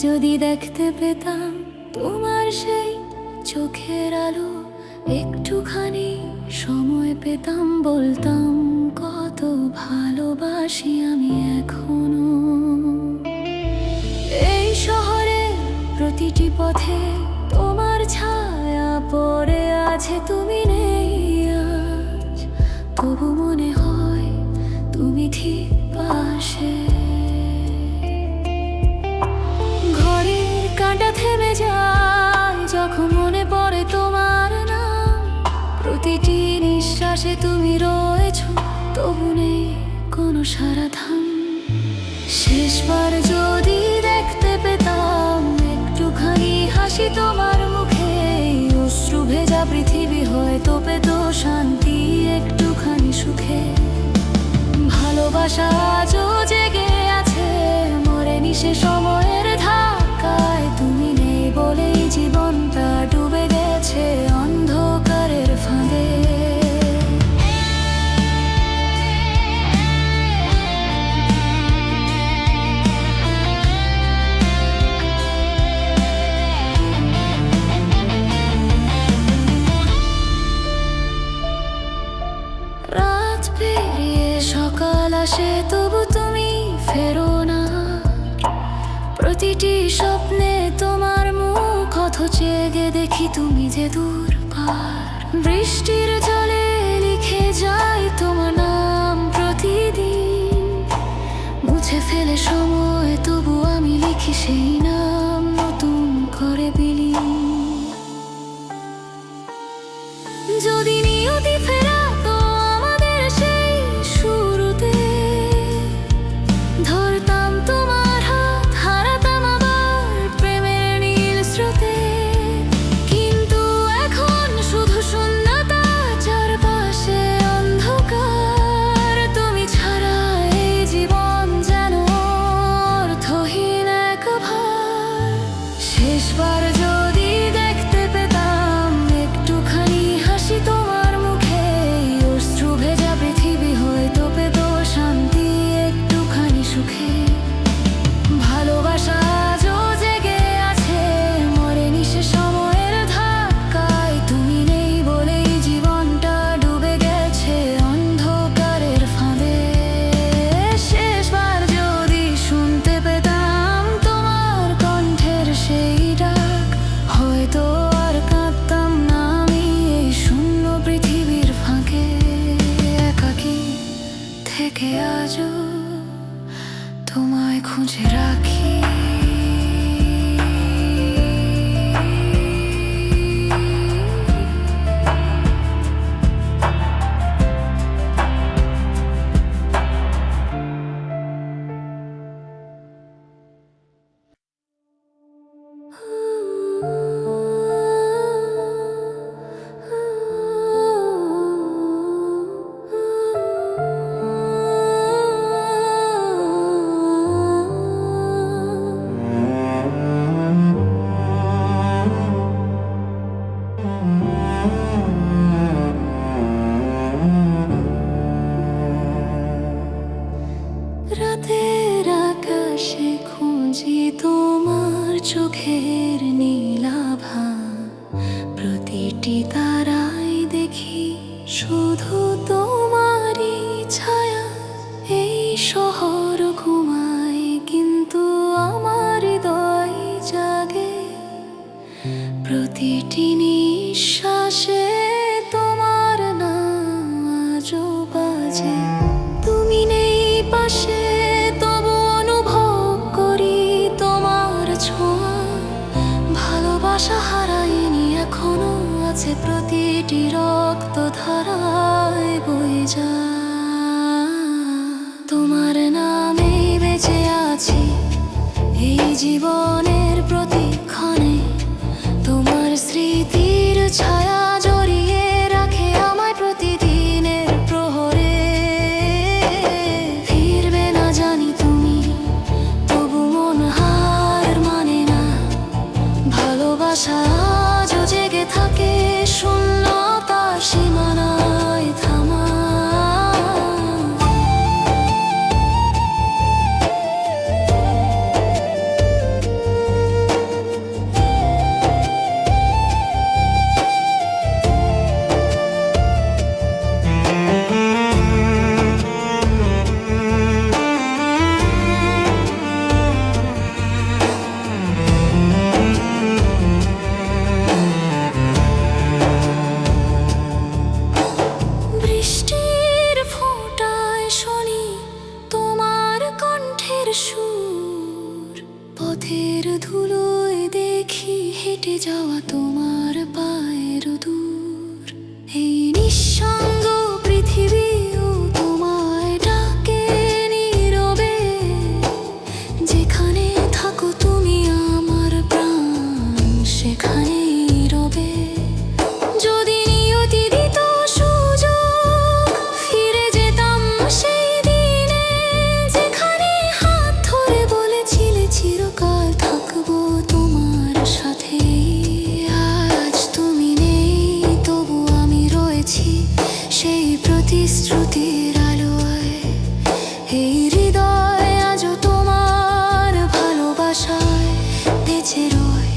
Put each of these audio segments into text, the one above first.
যদি দেখতে পেতাম তোমার সেই চোখের আলো, একটুখানি সময় পেতাম, বলতাম কত ভালোবাসি আমি এখনো। এই শহরে প্রতিটি পথে তোমার ছায়া পড়ে আছে, তুমি নেই আজ, তবু মনে হয় তুমি ঠিক পাশে। ঘড়ির কাঁটা থেমে যায় যখন মনে পড়ে তোমার নাম, প্রতিটি নিঃশ্বাসে তুমি রয়েছ, তবু নেই কোনো সারাধাম। শেষবার যদি দেখতে পেতাম একটুখানি হাসি তোমার মুখে, অশ্রু ভেজা পৃথিবী হয়তো পেত শান্তি একটুখানি সুখে। ভালোবাসা আজও জেগে আছে, মরেনি সে সময়ের ধাক্কায়, তুমি নেই বলেই জীবনটা ডুবে গেছে অন্ধকারের ফাঁদে। রাত পেরিয়ে সকাল আসে, তবু তুমি ফেরো না। প্রতিটি স্বপ্নে তোমার মুখ, অথচ জেগে দেখি তুমি যে দূর পার। বৃষ্টির জলে লিখে যাই তোমার নাম প্রতিদিন, মুছে ফেলে সময়, তবু আমি লিখি সেই নাম নতুন করে বিলীন। যদি নিয়তি ফেরাতো আমাদের সেই শুরুতে, ধরতাম তোমার হাত, হারাতাম আবার প্রেমের নীল স্রোতে। কিন্তু এখন শুধু শূন্যতা, চারপাশে অন্ধকার, তুমি ছাড়া এই জীবন যেন অর্থহীন এক ভার। শেষবার যদি দেখতে পেতাম একটুখানি হাসি তোমার মুখে, অশ্রু ভেজা পৃথিবী হয়তো পেত শান্তি একটুখানি সুখে। ভালোবাসা আজও জেগে আছে, মরেনি সে সময়ের ধাক্কায়, তুমি নেই বলেই জীবনটা ডুবে গেছে অন্ধকারের ফাঁদে। শেষবার যদি শুনতে পেতাম তোমার কণ্ঠের সেই ডাক, হয়তো আর কাঁদতাম না আমি এই শূন্য পৃথিবীর ফাঁকে। একাকী থেকে আজও তোমায় খুঁজে রাখি। রাতের আকাশে খুঁজি তোমার চোখের নীলাভা, প্রতিটি তারায় দেখি শুধু তোমারই ছায়া। এই শহর ঘুমায় কিন্তু আমার হৃদয় জাগে, প্রতিটি নিঃশ্বাসে তোমার নাম আজও বাজে। তুমি নেই পাশে, তবু অনুভব করি তোমার ছোঁয়া। ভালোবাসা হারাইনি, এখনো আছে প্রতিটি রক্ত ধারায় বয়ে যায়। তোমার নামেই বেঁচে আছি এই জীবনের প্রতিক্ষণে, তোমার স্মৃতির ছায়া জড়িয়ে রাখে আমায় প্রতিদিনের প্রহরে। ফিরবে না জানি তুমি, তবু মন হার মানে না। ভালোবাসা আজও জেগে থাকে শূন্যতার সীমানায় থামা। হবে। যদি নিয়তি দিত সুযোগ, ফিরে যেতাম সেই দিনে, যেখানে হাত ধরে বলেছিলে চিরকাল থাকবো তোমার সাথে। আজ তুমি নেই, তবু আমি রয়েছি সেই প্রতিশ্রুতির আলোয়। এই হৃদয় আজও তোমার ভালোবাসায় বেঁচে রয়।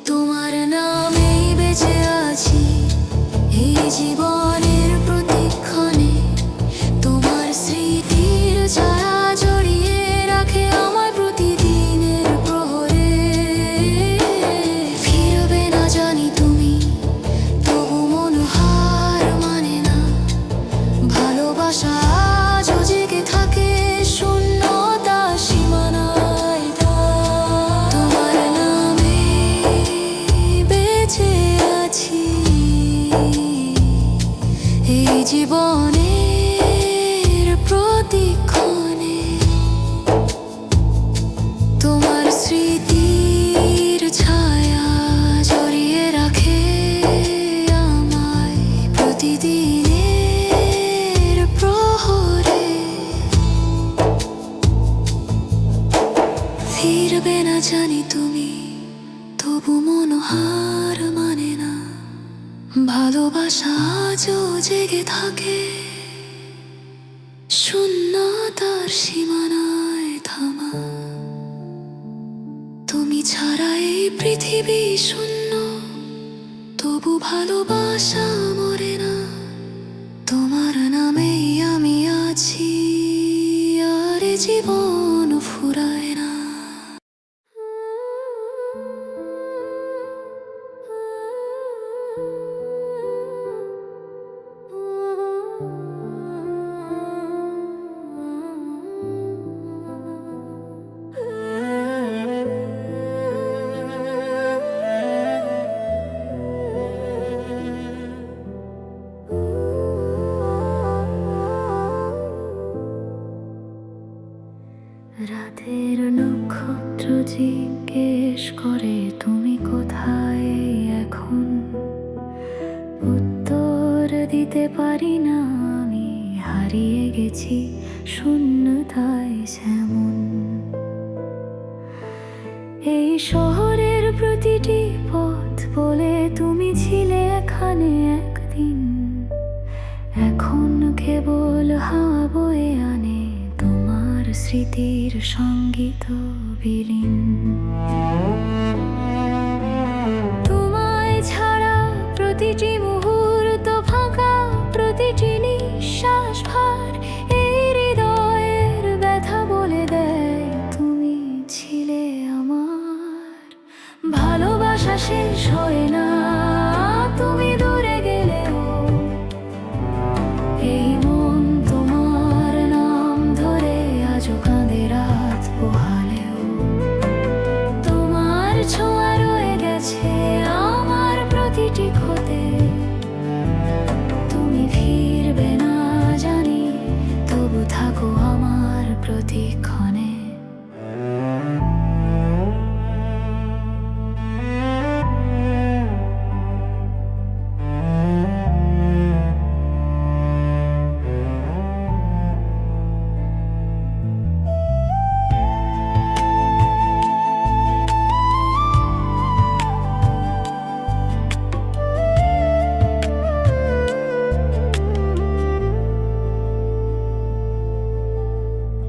তোমার নামেই বেঁচে আছি এই জীবনের প্রতিক্ষণে। তোমার স্মৃতির ছায়া জড়িয়ে রাখে আমায় প্রতিদিনের প্রহরে। ফিরবে না জানি তুমি, তবু মন হার মানে না। ভালোবাসা আজও জেগে থাকে শূন্যতা সীমানায়। তোমার নামে বেঁচে আছি এই জীবনের প্রতিক্ষণে। তোমার স্মৃতির ছায়া জড়িয়ে রাখে আমায় প্রতিদিনের প্রহরে। ফিরবে না জানি তুমি, তবু মন হার মানে না। ভালোবাসা আজও জেগে থাকে শূন্যতার সীমানায় থামা। তুমি ছাড়া এই পৃথিবী শূন্য, তবু ভালোবাসা মরে না। তোমার নামেই আমি আছি, আর এ জীবন ফুরায় না। রাতের নক্ষত্র জিজ্ঞেস করে তুমি কোথায় এখন। উত্তর দিতে পারি না, আমি হারিয়ে গেছি শূন্যতায় যেমন। এই শহরের প্রতিটি পথ বলে তুমি ছিলে এখানে একদিন। এখন কেবল হাওয়া বয়ে আনে তোমার স্মৃতির সঙ্গীত বিলীন। তোমায় ছাড়া প্রতিটি মুহূর্ত ফাঁকা, প্রতিটি নিঃশ্বাস ভার। এই হৃদয়ের ব্যথা বলে দেয় তুমি ছিলে আমার। ভালোবাসা শেষ হয় না তুমি দূরে গেলেও। এই মন তোমার নাম ধরে আজও কাঁদে রাত পোহালেও। তোমার ছোঁয়া রয়ে গেছে আমার প্রতিটি ক্ষতে। তুমি ফিরবে না জানি, তবু থাকো আমার প্রতিক্ষণে।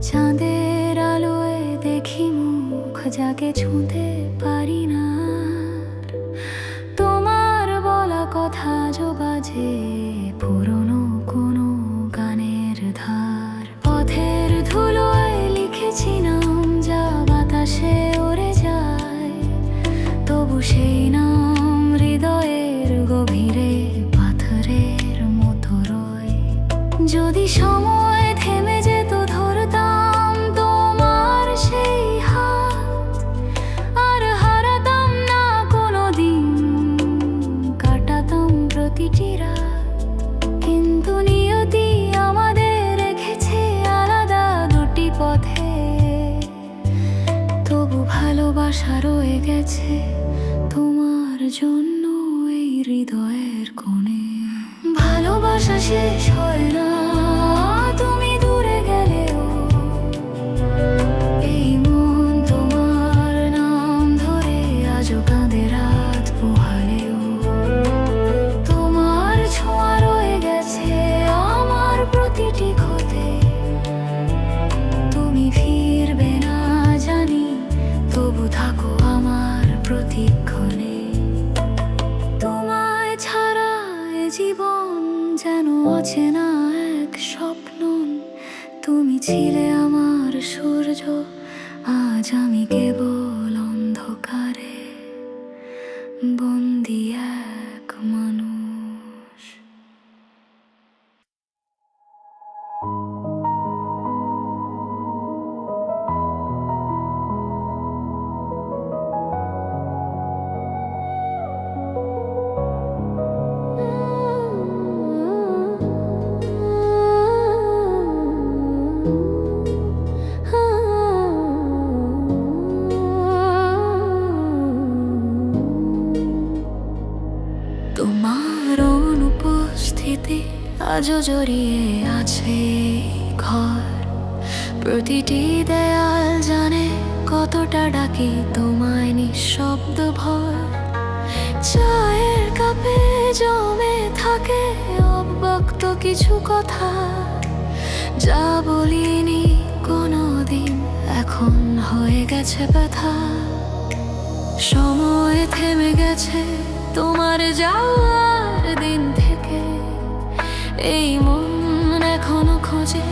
চাঁদের আলোয় দেখি মুখ যাকে ছুঁতে পারি না। তোমার বলা কথা যো বাজে পুরনো কোনো গানের ধার। পথের ধুলোয় লিখেছি নাম যা বাতাসে উড়ে যায়, তবু সেই নাম হৃদয়ের গভীরে পাথরের মতো রয়। যদি সময় থেমে যেত ধরতাম তোমার সেই হাত, আর হারাতাম না কোনো দিন, কাটাতাম প্রতিটি রাত। কিন্তু নিয়তি আমাদের রেখেছে আলাদা দুটি পথে, তবু ভালোবাসা রয়ে গেছে তোমার জন্য এই হৃদয়ের কোণে। ভালোবাসা শেষ হয় না তুমি দূরে গেলেও, এই মন তোমার নাম ধরে আজও কাঁদে রাত পোহালেও। তোমার ছোঁয়া রয়ে গেছে আমার প্রতিটি ক্ষতে, তুমি ফিরবে না জানি তবু থাকো আমার প্রতিক্ষণে। তোমায় ছাড়া এ জীবন যেন অচেনা এক স্বপ্ন। তুমি ছিলে আমার সূর্য, আজ আমি কেবল অন্ধকারে বন্দি এক মানুষ। তোমার অনুপস্থিতি আজও জড়িয়ে আছে ঘর, প্রতিটি দেয়াল জানে কতটা ডাকি তোমায় নিঃশব্দ ভর। চায়ের কাপে জমে থাকে অব্যক্ত কিছু কথা, যা বলিনি কোনোদিন এখন হয়ে গেছে ব্যথা। সময় থেমে গেছে তোমার যাওয়ার দিন থেকে, এই মন এখনো খোঁজে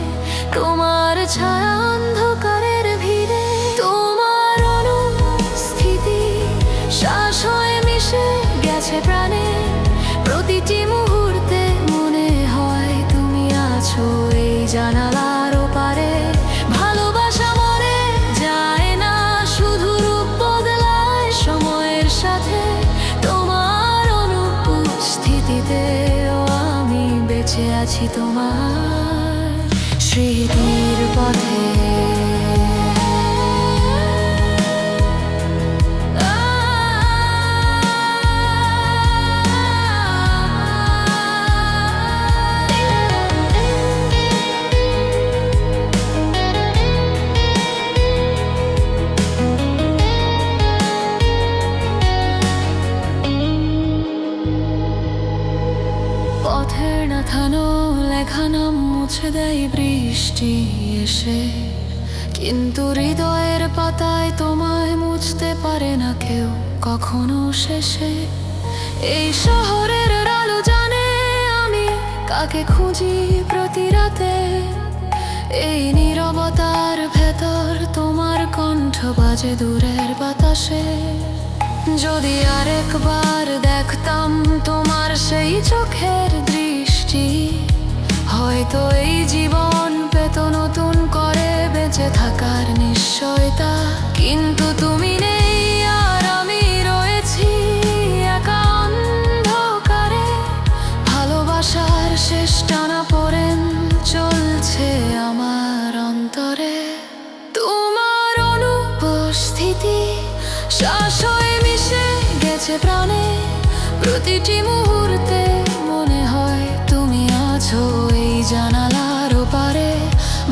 তোমার ছায়া অন্ধকারের ভিড়ে। তোমার অনুস্থিতি শ্বাস হয়ে মিশে গেছে প্রাণে, প্রতিটি মুহূর্তে মনে হয় তুমি আছো এই জানালার ওপারে। ভালোবাসা মরে যায় না, শুধু রূপ বদলায় সময়ের সাথে। তোমার অনুপস্থিতিতেও আমি বেঁচে আছি তোমার স্মৃতির পথে। পথের না থানো লেখা নাম মুছে দেয় বৃষ্টি এসে, কিন্তু হৃদয়ের পাতায় তোমায় মুছতে পারে না কেউ কখনো শেষে। এই শহরের আলো জানে আমি কাকে খুঁজি প্রতি রাতে, এই নীরবতার ভেতর তোমার কণ্ঠ বাজে দূরের বাতাসে। যদি আরেকবার দেখতাম তোমার সেই চোখের দৃষ্টি, হয়তো এই জীবন পেত নতুন করে বেঁচে থাকার নিশ্চয়তা। কিন্তু তুমি নেই আর আমি রয়েছি একা অন্ধকারে, ভালোবাসার শেষ টানাপোড়েন চলছে আমার অন্তরে। তোমার অনুপস্থিতি শ্বাস হয়ে মিশে গেছে প্রাণে, প্রতিটি মুহূর্তে মনে হয় তুমি আছো এই জানালার ওপারে।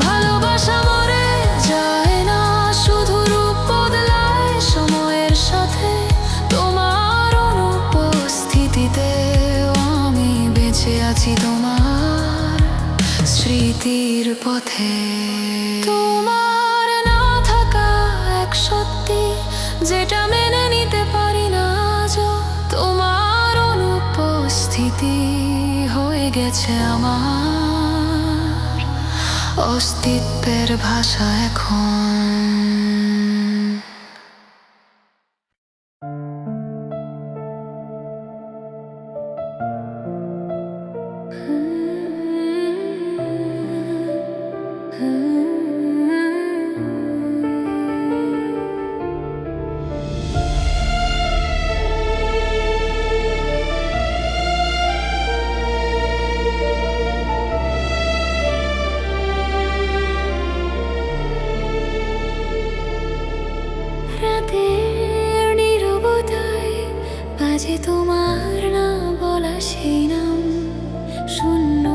ভালোবাসা মরে যায় না, শুধু রূপ বদলায় সময়ের সাথে। তোমার অনুপস্থিতিতেও আমি বেঁচে আছি তোমার স্মৃতির পথে। তোমার না থাকা এক সত্যি যেটা মেনে নিতে পারি না আজও। তোমার অনুপস্থিতি হয়ে গেছে আমার অস্তিত্বের ভাষা এখন। রাতের নীরবতায় বাজে তোমার নাম সেই নাম শূন্য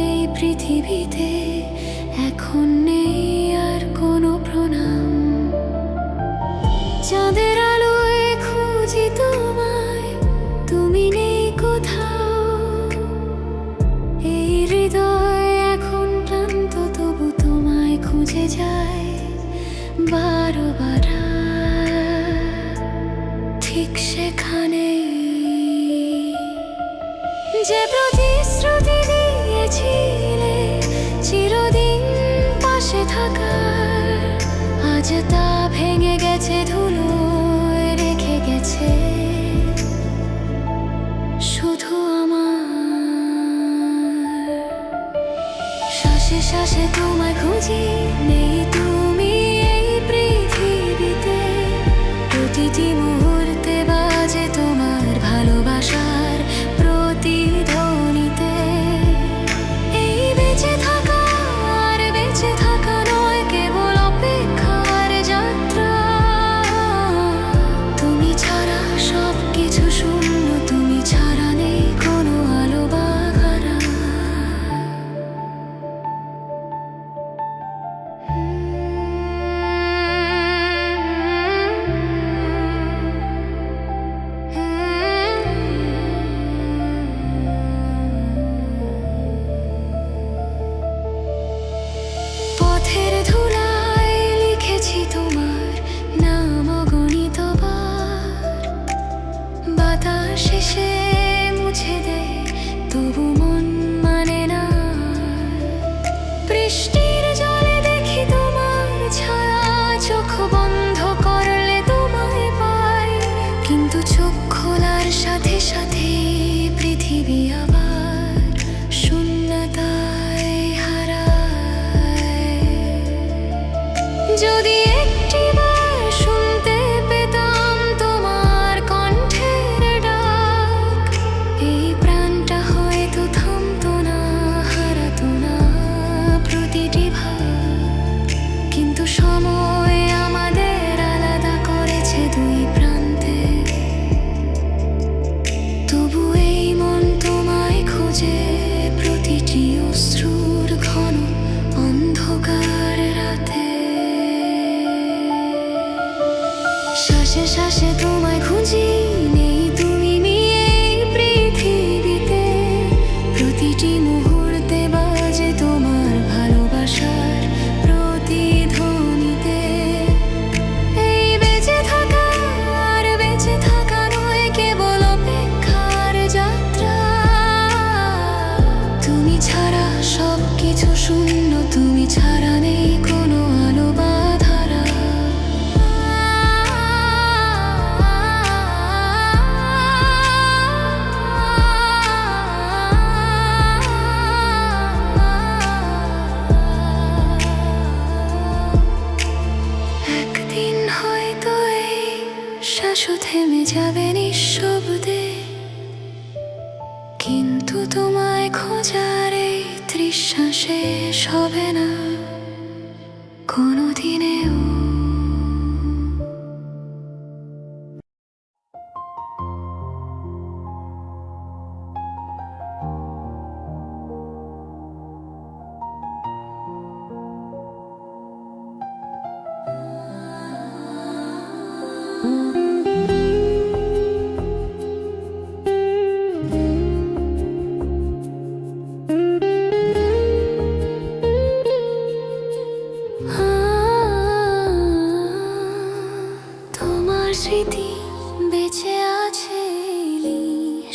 এই পৃথিবীতে, এখন নেই আর কোনো প্রণাম। চাঁদের আলোয় খুঁজি তোমায়, তুমি নেই কোথাও। এই হৃদয় এখন ক্লান্ত, তবু তোমায় খুঁজে যায় বারবার। ঠিক সেখানেই যে প্রতিশ্রুতি দিয়েছিলে চিরদিন পাশে থাকার, আজ তা ভেঙে গেছে, ধুলোয় রেখে গেছে শুধু আমার। শ্বাসে শ্বাসে তোমায় খুঁজি, নেই তুমি এই পৃথিবীতে। প্রতিটি মুহূর্তে বাজে তোমার ভালোবাসার প্রতিধ্বনিতে। এই বেঁচে থাকা আর বেঁচে থাকা নয়, কেবল অপেক্ষার যাত্রা। তুমি ছাড়া সব কিছু শূন্য, তুমি ছাড়া নেই কোনো আলো বা ধারা। পথের ধুলায় লিখেছি তোমার নাম অগণিতবার। বাতাস এসে মুছে দেয়, তবু মন মানে না। বৃষ্টির জলে দেখি তোমার ছায়া, চোখ বন্ধ করলে তোমায় পাই। কিন্তু চোখ খোলার সাথে সাথে পৃথিবী আবার শূন্যতায় হারায়। যদি একটিবার শুনতে পেতাম তোমার কণ্ঠের ডাক, এই প্রাণটা হয়তো থামতো না, হারাতো না প্রতিটি ভাব। কিন্তু সময় আমাদের আলাদা করেছে দুই প্রান্তে, তবু এই মন তোমায় খোঁজে প্রতিটি অশ্রুর ঘন অন্ধকার রাতে। শ্বাসে শ্বাসে তোমায় খুঁজি, নেই তুমি এই পৃথিবীতে। প্রতিটি মুহূর্তে বাজে তোমার ভালোবাসার প্রতিধ্বনিতে। এই বেঁচে থাকা আর বেঁচে থাকা নয়, কেবল অপেক্ষার যাত্রা। তুমি ছাড়া সব কিছু শূন্য, তুমি ছাড়া নেই কোনো আলো বা ধারা। একদিন হয়তো এই শ্বাসও থেমে যাবে নিঃশব্দে, কিন্তু তোমায় খোঁজার এই তৃষ্ণা শেষ হবে না কোনোদিনেও। তোমার স্মৃতি বেঁচে আছে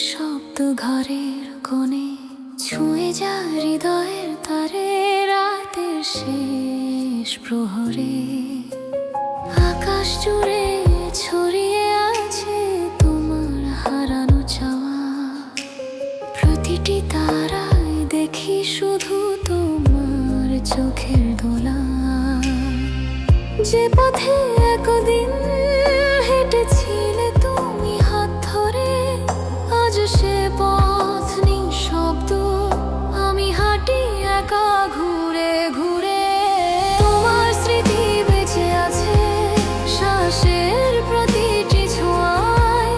শব্দ ঘরের কোণে, ছুঁয়ে যা হৃদয়ের তারে রাতের শেষ প্রহরে। আকাশ জুড়ে ছড়িয়ে আছে তোমার হারানো চাওয়া, প্রতিটি তারায় দেখি শুধু তোমার চোখের দোলা। যে পথে একদিন হেঁটেছিলে তুমি হাত ধরে, আজ সে পথ নিঃশব্দ, আমি হাঁটি একা ঘুরে ঘুরে। তোমার স্মৃতি বেঁচে আছে শ্বাসের প্রতিটি ছোঁয়ায়,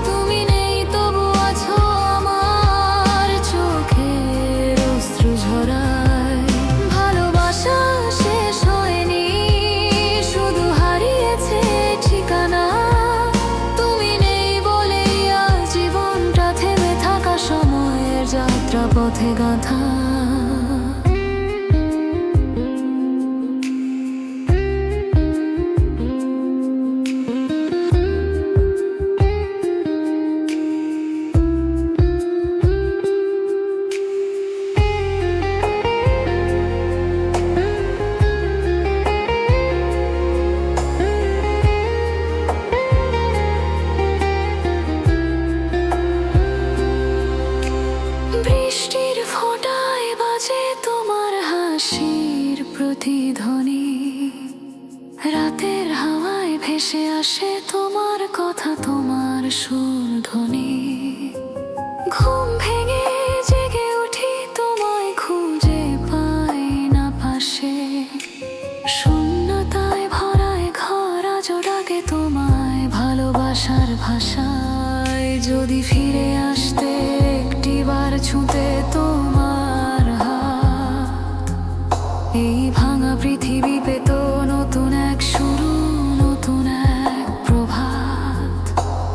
তুমি নেই তবু আছো আমার যাত্রা পথে গাঁথা। বৃষ্টির ফোঁটায় বাজে তোমার হাসির প্রতিধ্বনি, রাতের হাওয়ায় ভেসে আসে তোমার কথা, তোমার সুরধ্বনি। ঘুম ভেঙে জেগে উঠি তোমায় খুঁজে পাই না পাশে, শূন্যতায় ভরায় ঘর আজ ডাকে তোমায় ভালোবাসার ভাষায়। যদি ফিরে আসতে একটিবার ছুঁতে তোমার হাত, এই ভাঙা পৃথিবী পেত নতুন এক শুরু, নতুন এক প্রভাত।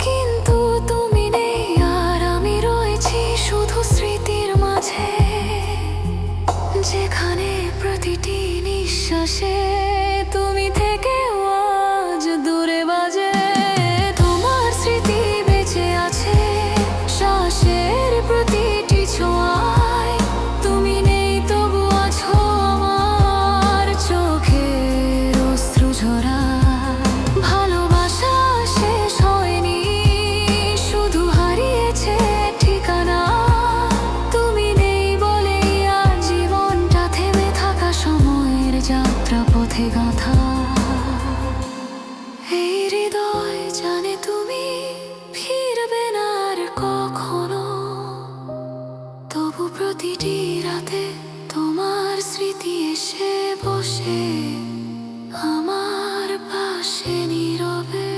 কিন্তু তুমি নেই আর আমি রয়েছি শুধু স্মৃতির মাঝে, যেখানে প্রতিটি নিঃশ্বাসে তুমি থেকেও আজ দূরে বাজে। তোমার স্মৃতি বেঁচে আছে শ্বাসের প্রতিটি ছোঁয়ায়, তুমি নেই তবু আছো আমার চোখের অশ্রু ঝরায়। ভালোবাসা শেষ হয়নি, শুধু হারিয়েছে ঠিকানা। তুমি নেই বলেই আজ জীবনটা থেমে থাকা সময়ের যাত্রা পথে গাঁথা। এই হৃদয় জানে তুমি ফিরবে না আর কখনো, তবু প্রতিটি রাতে তোমার স্মৃতি এসে বসে আমার পাশে নীরবে।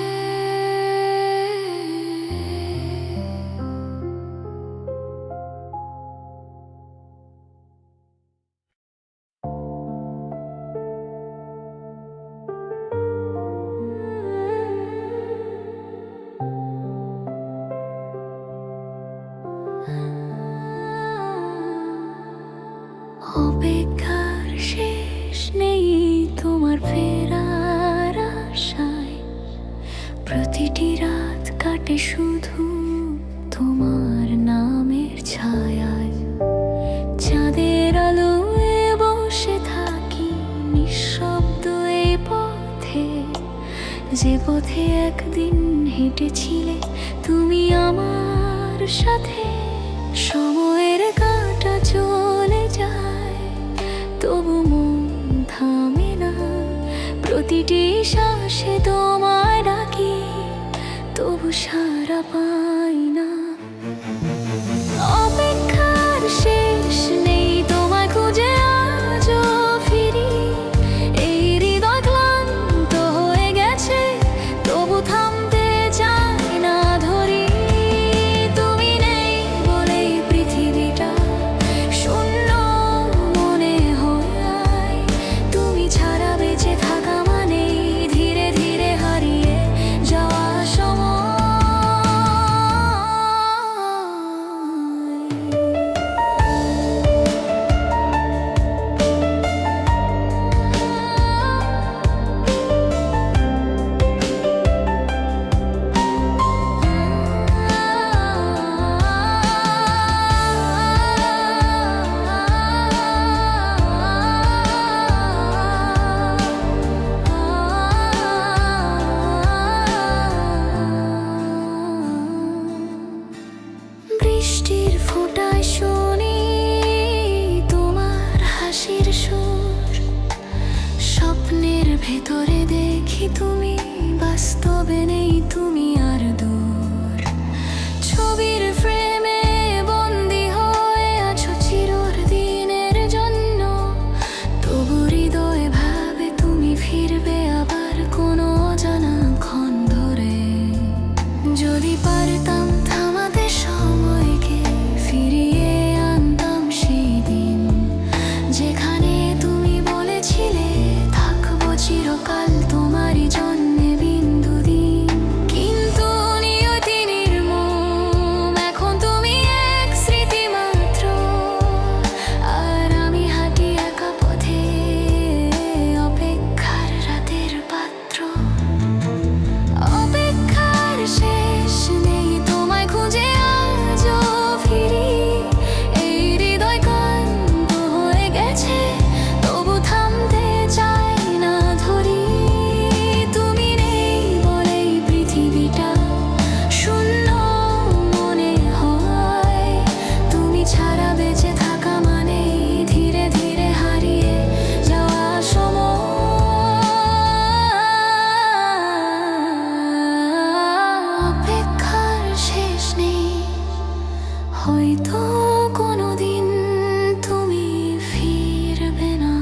অপেক্ষার শেষ নেই তোমার ফেরার আশায়, প্রতিটি রাত কাটে শুধু তোমার নামের ছায়ায়। চাঁদের আলোয় বসে থাকি নিঃশব্দ এই পথে, যে পথে একদিন হেঁটেছিলে তুমি আমার সাথে। সময়ের কাঁটা চলে যায় তবু মন থামে না, প্রতিটি শ্বাসে তোমায় ডাকি তবু সাড়া পাই না। অপেক্ষার শেষ নেই তোমায় খুঁজে আজও ফিরি, এই হৃদয় ক্লান্ত হয়ে গেছে তবু থামতে চায় না ধরি। তুমি নেই বলেই পৃথিবীটা শূন্য মনে হয়, তুমি ছাড়া বেঁচে থাকা মানেই ধীরে ধীরে হারিয়ে যাওয়া সময়। বৃষ্টির ফোঁটায় শুনি তোমার হাসির সুর, স্বপ্নের ভেতরে দেখি তুমি, বাস্তবে নেই তুমি আর দূর। ছবির ফ্রেমে বন্দি হয়ে আছো চিরর দিনের জন্য, তবু হৃদয় ভাবে তুমি ফিরবে আবার কোনো অজানা ক্ষণ ধরে। যদি পারতাম থামাতে সময়কে, ফিরিয়ে আনতাম সেই দিন যেখানে তুমি বলেছিলে থাকবো চিরকাল তোমারই জন্য। হয়তো কোনোদিন তুমি ফিরবে না,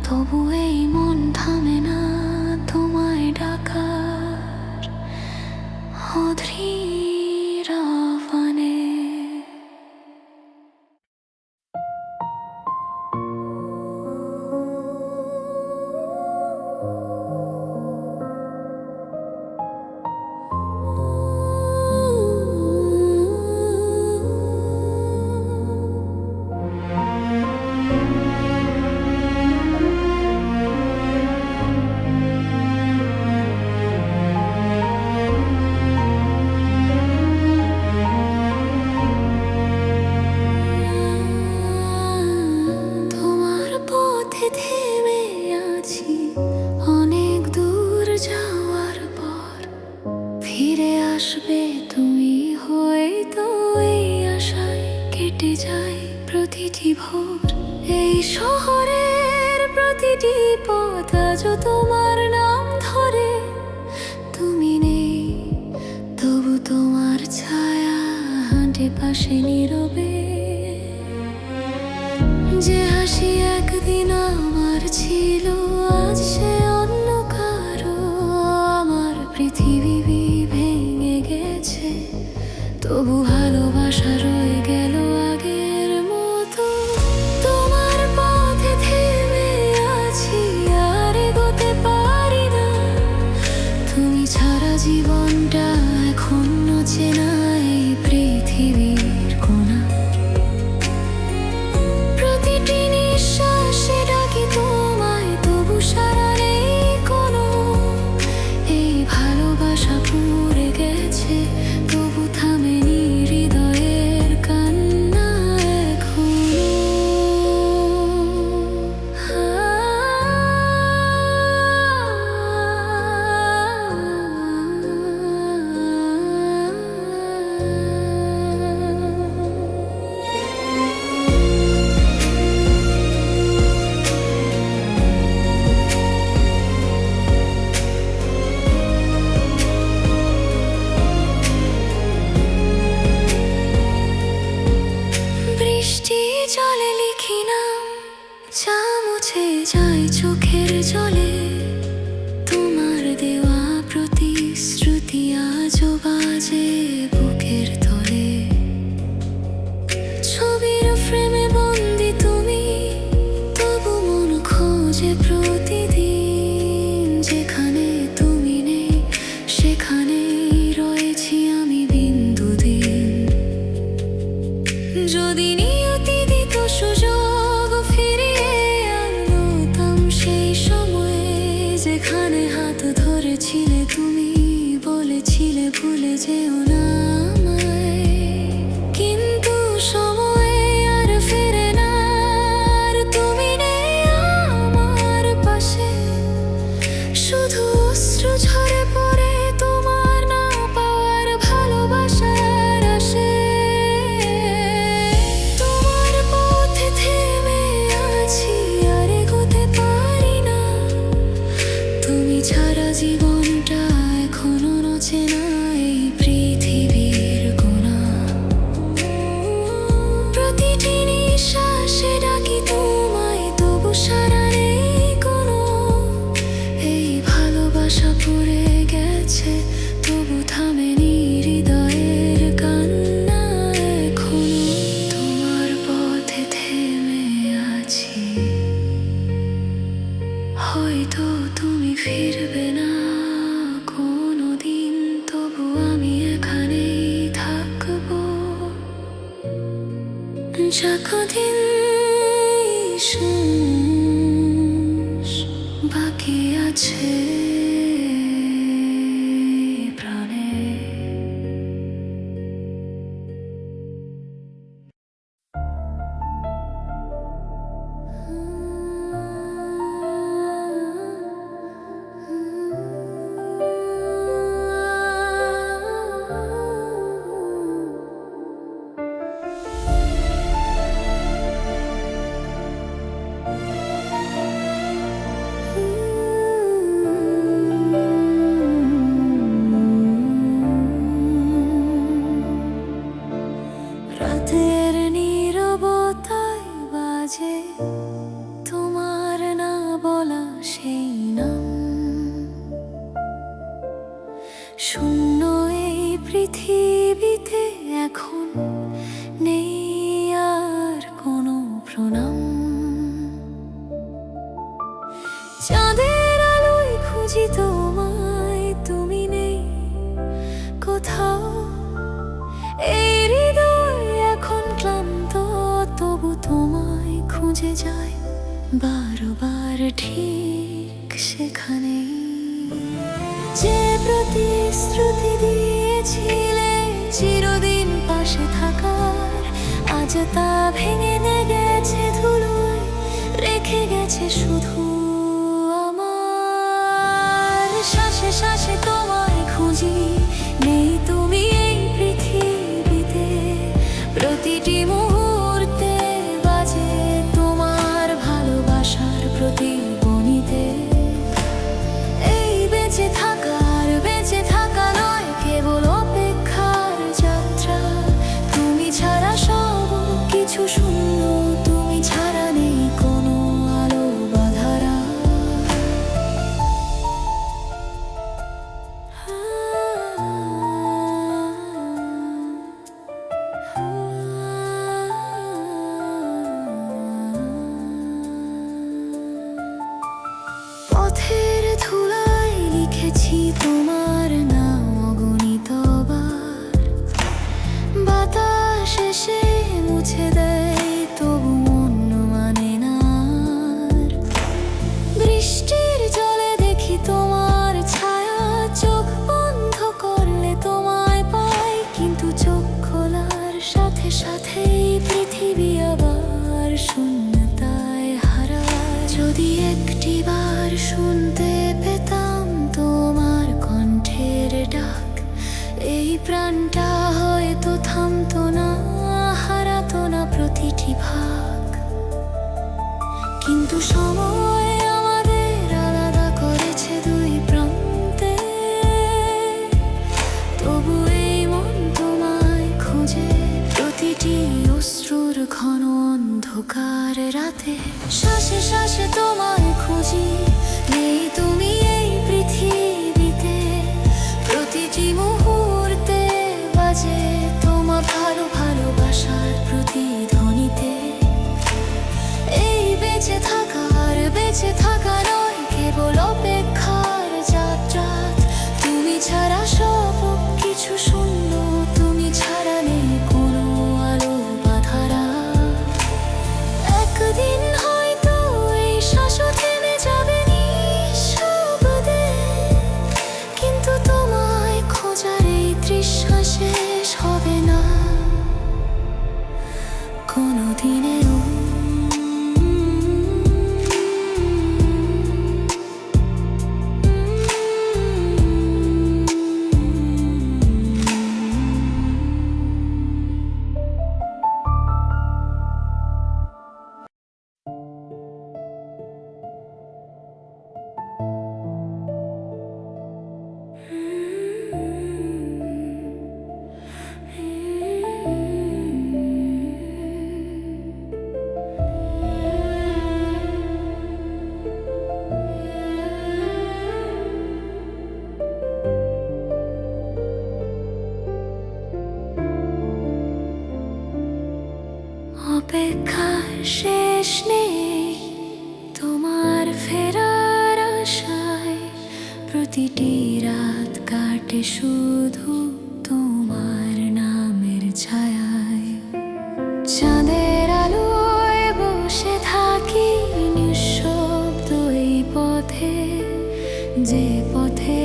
তবু এই মন থামে না তোমায় ডাকার অধীর আহ্বানে। তোমার পথে থেমে আছি অনেক দূর যাওয়ার পর, ফিরে আসবে তুমি হয়তো এই আশায় কেটে যায় প্রতিটি ভোর। এই শহরের প্রতিটি পথ আজও তোমার নাম ধরে, তুমি নেই তবু তোমার ছায়া হাঁটে পাশে নীরবে। যে হাসি একদিন আমার ছিল আজ সে অন্য কারো, আমার পৃথিবী ভেঙে গেছে তবু ভালোবাসা রয়ে গেল আগের মতো। তোমার পথে থেমে আছি আর এগোতে পারি না, তুমি ছাড়া জীবনটা এখন চেনা এই পৃথিবীর কোনা। প্রতিটি নিঃশ্বাসে ডাকি তোমায় তবু সাড়া নেই কোনো, এই ভালোবাসা পুড়ে গেছে তবু থামেনি হৃদয়ের কান্না এখনো। বৃষ্টি জলে লিখি নাম, যা মুছে যায় চোখের জলে। তোমার দেওয়া প্রতিশ্রুতি আজও বাজে বুকের তলে। ছবির ফ্রেমে বন্দি তুমি, তবু মন খোঁজে প্রতিদিন। যেখানে তুমি নেই সেখানেই রয়েছি আমি বিন্দু দিন। যদি নিয়তি দিত সুযোগ ফিরিয়ে আনতাম সেই সময়ে, যেখানে হাত ধরেছিলে তুমি বলেছিলে ভুলে যেও না আমায়। কিন্তু সময় আর ফেরে না, আর তুমি নেই আমার পাশে। শুধু অশ্রু ঝরে পড়ে তোমার না পাওয়ার ভালোবাসার আসে। তোমার পথে থেমে আছি আর এগোতে পারি না, তুমি ছাড়া জীবনটা এখনো নচে না এই পৃথিবীর কোনা। প্রতিটি নিঃশ্বাসে ডাকি তোমায় তবু সাড়া নেই কোনো, এই ভালোবাসা পুড়ে গেছে তবু থামেনি হৃদয়ের কান্না এখনো। তোমার পথে থেমে আছি, হয়তো তুমি ফিরবে না কোনোদিন, তবু আমি এখানেই থাকবো। যা কদিন শেষ বাকি আছে প্রাণে। বাজে তোমার না বলা সেই নাম। শূন্য এই পৃথিবীতে এখন নেই আর কোনো প্রণাম। চাঁদের আলোয় খুঁজি তোমায়, তুমি নেই কোথাও। এই হৃদয় এখন ক্লান্ত, তবু তোমায় খুঁজে যায় বারবার ঠিক সেখানেই। যে প্রতিশ্রুতি দিয়েছিলে চিরদিন পাশে থাকার, আজ তা ভেঙে গেছে ধুলোয়, রেখে গেছে শুধু আমার শ্বাসে শ্বাসে তোমায় খুঁজি। নেই তুমি এই পৃথিবীতে, প্রতিটি মুহূর্তে বাজে তোমার ভালোবাসার প্রতিধ্বনিতে। এই বেঁচে থাকা নয় কেবল অপেক্ষার যাত্রা। তুমি ছাড়া সব কিছু শূন্য, তুমি ছাড়া নেই কোনো আলো বা ধারা। পথের ধুলায় লিখেছি তোমার নাম অগণিতবার, বাতাস এসে মুছে দেয় তবু মন মানে না। বৃষ্টির জলে দেখি তোমার ছায়া, চোখ বন্ধ করলে তোমায় পাই, কিন্তু চোখ খোলার সাথে সাথেই পৃথিবী আবার শূন্যতায় হারায়। যদি একটিবার শুনতে পেতাম তোমার কণ্ঠের ডাক, এই প্রাণটা হয়তো থামতো না, হারাতো না প্রতিটি ভাগ। কিন্তু সময় আমাদের আলাদা করেছে দুই প্রান্তে, তবু এই মন তোমায় খুঁজে প্রতিটি অশ্রুর ঘন অন্ধকার রাতে। শ্বাসে শ্বাসে তোমায় খুঁজি, নেই তুমি এই পৃথিবীতে, প্রতিটি মুহূর্তে বাজে তোমার ভালোবাসার প্রতিধ্বনিতে। এই বেঁচে থাকা নয় কেবল অপেক্ষার যাত্রা। তুমি ছাড়া সব কিছু শূন্য, তুমি ছাড়া নেই কোনো আলো বা ধারা। একদিন হয়তো এই শ্বাসও থেমে যাবে নিঃশব্দে, কিন্তু তোমায় খোঁজার এই তৃষ্ণা শেষ হবে না কোনোদিনেও। অপেক্ষার শেষ নেই তোমার ফেরার আশায়, প্রতিটি রাত কাটে শুধু তোমার নামের ছায়ায়। চাঁদের আলোয় বসে থাকি নিঃশব্দ এই পথে, যে পথে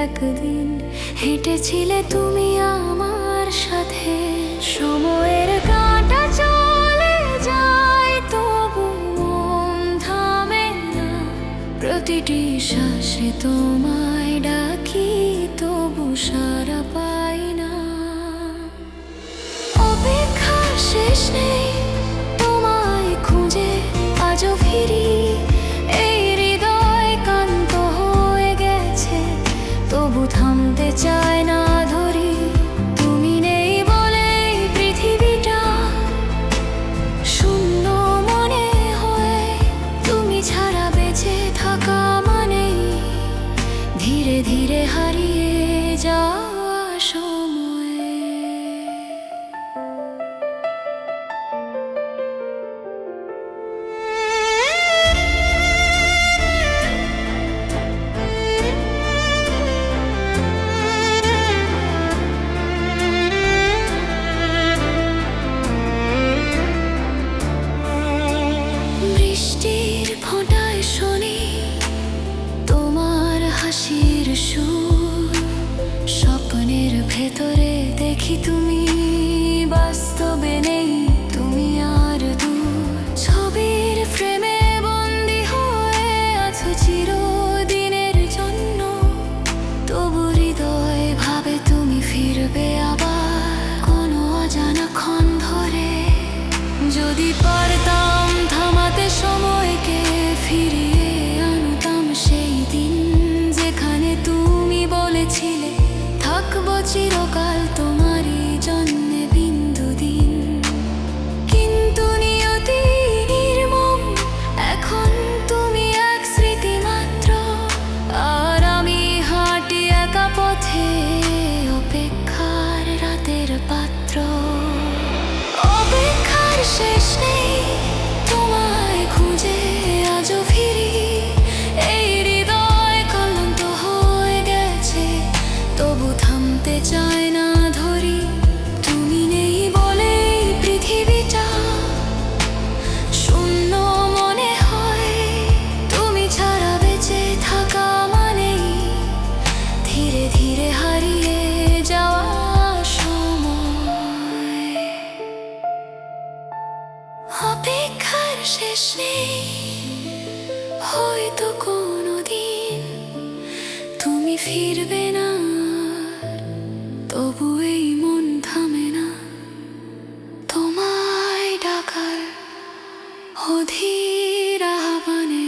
একদিন হেঁটেছিলে তুমি আমার সাথে। সময়ের কাঁটা চলে যায় তবু মন থামে না, প্রতিটি শ্বাসে তোমায় ডাকি তবু সাড়া পাই না। অপেক্ষার শেষ নেই তোমায় খুঁজে আজও ফিরি, এই হৃদয় ক্লান্ত হয়ে গেছে তবু থামতে চায় না ধরি। শেষ নেই, তোমায় খুঁজে আজও ফিরি। এই হৃদয় ক্লান্ত হয়ে গেছে, তবু থামতে চায় না ধরি। তুমি নেই বলেই পৃথিবীটা শূন্য মনে হয়। তুমি ছাড়া বেঁচে থাকা মানেই ধীরে ধীরে হারিয়ে যাওয়া সময়। অপেক্ষার শেষ নেই, হয়তো কোনোদিন তুমি ফিরবে না, তবু এই মন থামে না তোমায় ডাকার অধীর আহ্বানে।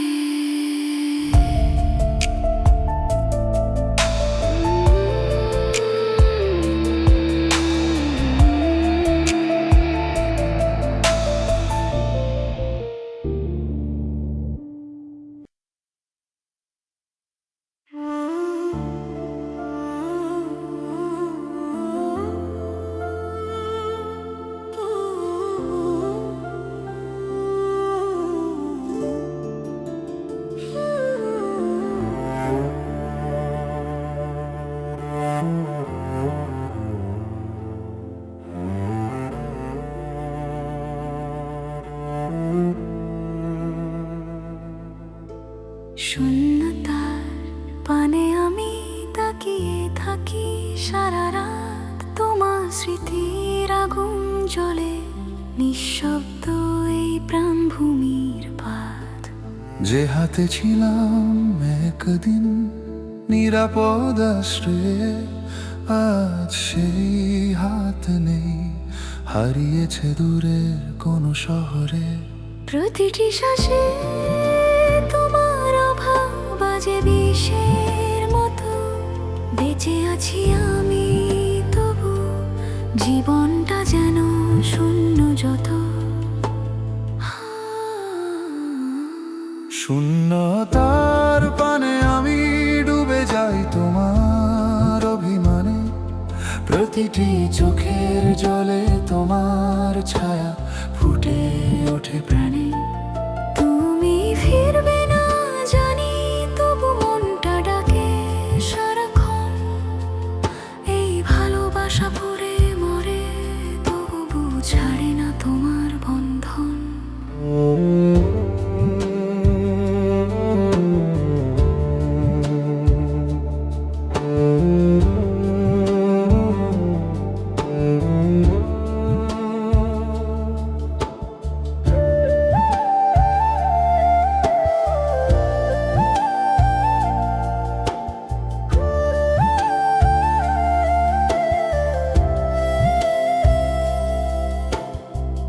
শূন্যতার পানে আমি তাকিয়ে থাকি সারা রাত, তোমার স্মৃতির আগুন জ্বলে নিঃশব্দ এই প্রাণভূমির পাত। যে হাতে ছিলাম একদিন নিরাপদ আশ্রয়ে, আজ সেই হাত নেই, হারিয়েছে দূরের কোনো শহরে। প্রতিটি শ্বাসে তোমার অভাব বাজে বিষের মতো। বেঁচে আছি আমি তবু, জীবনটা যেন শূন্য যত। শূন্যতার পানে আমি ডুবে যাই তোমার অভিমানে। প্রতিটি চোখের জলে তোমার ছায়া ফুটে ওঠে প্রাণে। তুমি ফিরবে না জানি, তবু মনটা ডাকে সারাক্ষণ। এই ভালোবাসা পড়ে মরে, তবু ছাড়ে না তোমার বন্ধন।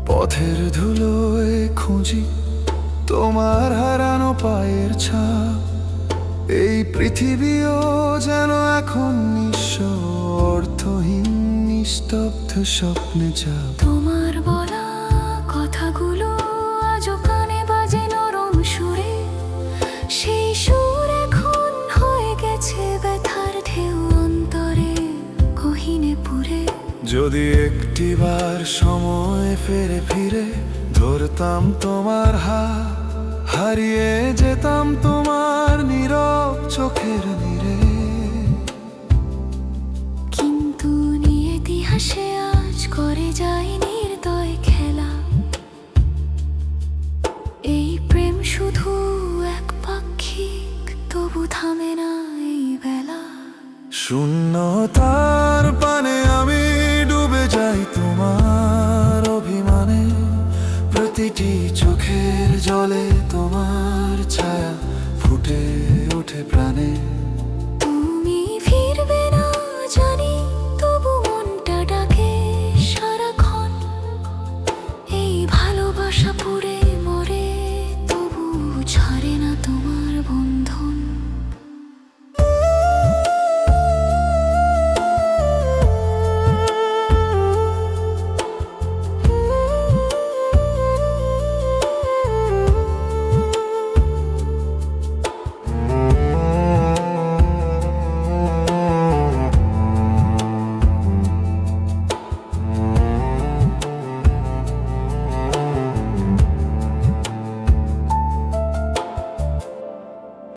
পথের ধুলোয় খুঁজি তোমার হারানো পায়ের ছাপ। এই পৃথিবীও যেন এখন নিঃস্ব, অর্থহীন নিস্তব্ধ স্বপ্নে চাপ। তোমার বলা কথাগুলো আজও কানে বাজে নরম সুরে। সেই সুর এখন হয়ে গেছে ব্যথার ঢেউ অন্তরে গহীনে পুরে। যদি একটিবার সময় ফিরে ফিরে ধরতাম তোমার হাত, হারিয়ে যেতাম তোমার নীরব চোখের নীরে। কিন্তু নিয়তি হাসে আজ করে যায় নির্দয় খেলা। এই প্রেম শুধু এক পাক্ষিক, তবু থামে না এই বেলা। শূন্যতার পানে আমি ডুবে যাই তোমার অভিমানে। প্রতিটি চোখের জলে তোমার ছায়া ফুটে ওঠে প্রাণে।